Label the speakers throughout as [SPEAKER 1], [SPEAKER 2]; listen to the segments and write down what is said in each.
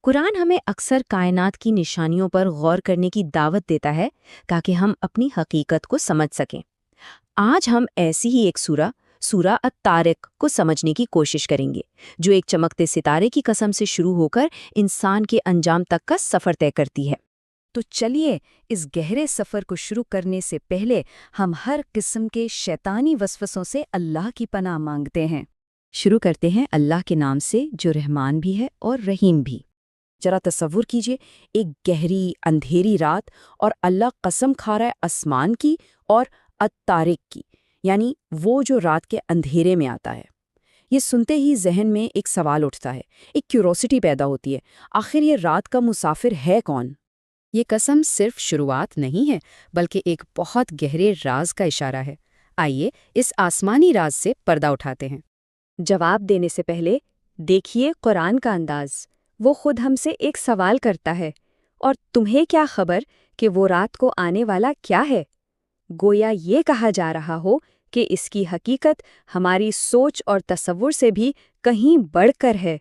[SPEAKER 1] قرآن ہمیں اکثر کائنات کی نشانیوں پر غور کرنے کی دعوت دیتا ہے تاکہ ہم اپنی حقیقت کو سمجھ سکیں۔ آج ہم ایسی ہی ایک سورہ الطارق کو سمجھنے کی کوشش کریں گے، جو ایک چمکتے ستارے کی قسم سے شروع ہو کر انسان کے انجام تک کا سفر طے کرتی ہے۔
[SPEAKER 2] تو چلیے اس گہرے سفر کو شروع کرنے سے پہلے ہم ہر قسم کے شیطانی وسوسوں سے اللہ کی پناہ مانگتے ہیں۔
[SPEAKER 1] شروع کرتے ہیں اللہ کے نام سے جو رحمان بھی ہے اور رحیم بھی۔ ذرا تصور کیجئے ایک گہری اندھیری رات اور اللہ قسم کھا رہا ہے آسمان کی اور الطارق کی، یعنی وہ جو رات کے اندھیرے میں آتا ہے۔ یہ سنتے ہی ذہن میں ایک سوال اٹھتا ہے، ایک کیوروسٹی پیدا ہوتی ہے، آخر یہ رات کا مسافر ہے کون؟ یہ قسم صرف شروعات نہیں ہے بلکہ ایک بہت گہرے راز کا اشارہ ہے۔ آئیے اس آسمانی راز سے پردہ اٹھاتے ہیں۔
[SPEAKER 2] جواب دینے سے پہلے دیکھیے قرآن کا انداز۔ وہ خود ہم سے ایک سوال کرتا ہے، اور تمہیں کیا خبر کہ وہ رات کو آنے والا کیا ہے؟ گویا یہ کہا جا رہا ہو کہ اس کی حقیقت ہماری سوچ اور تصور سے بھی کہیں بڑھ کر ہے۔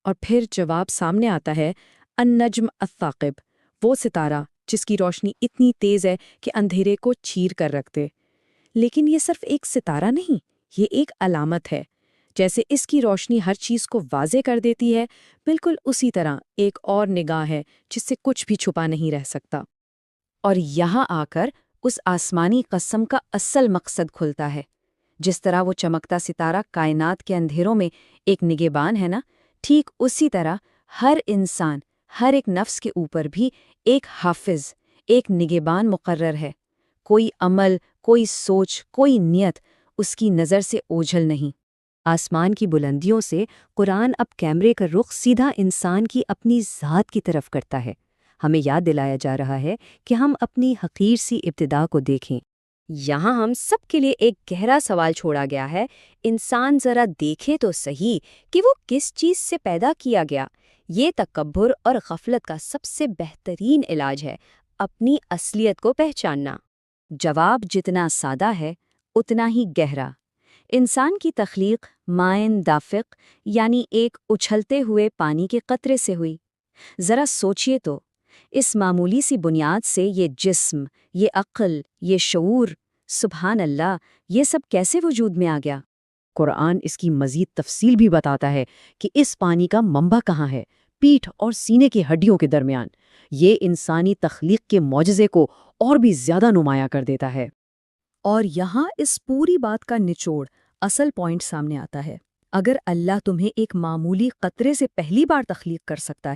[SPEAKER 1] اور پھر جواب سامنے آتا ہے، النجم الثاقب، وہ ستارہ جس کی روشنی اتنی تیز ہے کہ اندھیرے کو چیر کر رکھ دے۔ لیکن یہ صرف ایک ستارہ نہیں، یہ ایک علامت ہے۔ جیسے اس کی روشنی ہر چیز کو واضح کر دیتی ہے، بالکل اسی طرح ایک اور نگاہ ہے جس سے کچھ بھی چھپا نہیں رہ سکتا۔ اور یہاں آ کر اس آسمانی قسم کا اصل مقصد کھلتا ہے۔ جس طرح وہ چمکتا ستارہ کائنات کے اندھیروں میں ایک نگہبان ہے نا، ٹھیک اسی طرح ہر انسان، ہر ایک نفس کے اوپر بھی ایک حافظ، ایک نگہبان مقرر ہے۔ کوئی عمل، کوئی سوچ، کوئی نیت اس کی نظر سے اوجھل نہیں۔ آسمان کی بلندیوں سے قرآن اب کیمرے کا رخ سیدھا انسان کی اپنی ذات کی طرف کرتا ہے۔ ہمیں یاد دلایا جا رہا ہے کہ ہم اپنی حقیر سی ابتدا کو دیکھیں۔ یہاں ہم سب کے لیے ایک گہرا سوال چھوڑا گیا ہے، انسان ذرا دیکھے تو صحیح کہ وہ کس چیز سے پیدا کیا گیا۔ یہ تکبر اور غفلت کا سب سے بہترین علاج ہے، اپنی اصلیت کو پہچاننا۔ جواب جتنا سادہ ہے اتنا ہی گہرا۔ انسان کی تخلیق مائن دافق، یعنی ایک اچھلتے ہوئے پانی کے قطرے سے ہوئی۔ ذرا سوچئے تو، اس معمولی سی بنیاد سے یہ جسم، یہ عقل، یہ شعور، سبحان اللہ، یہ سب کیسے وجود میں آ گیا؟ قرآن اس کی مزید تفصیل بھی بتاتا ہے کہ اس پانی کا منبع کہاں ہے، پیٹھ اور سینے کی ہڈیوں کے درمیان۔ یہ انسانی تخلیق کے معجزے کو اور بھی زیادہ نمایاں کر دیتا ہے۔
[SPEAKER 2] اور یہاں اس پوری بات کا نچوڑ، اصل پوائنٹ سامنے آتا ہے۔ اگر اللہ تمہیں ایک معمولی قطرے سے پہلی بار تخلیق کر سکتا ہے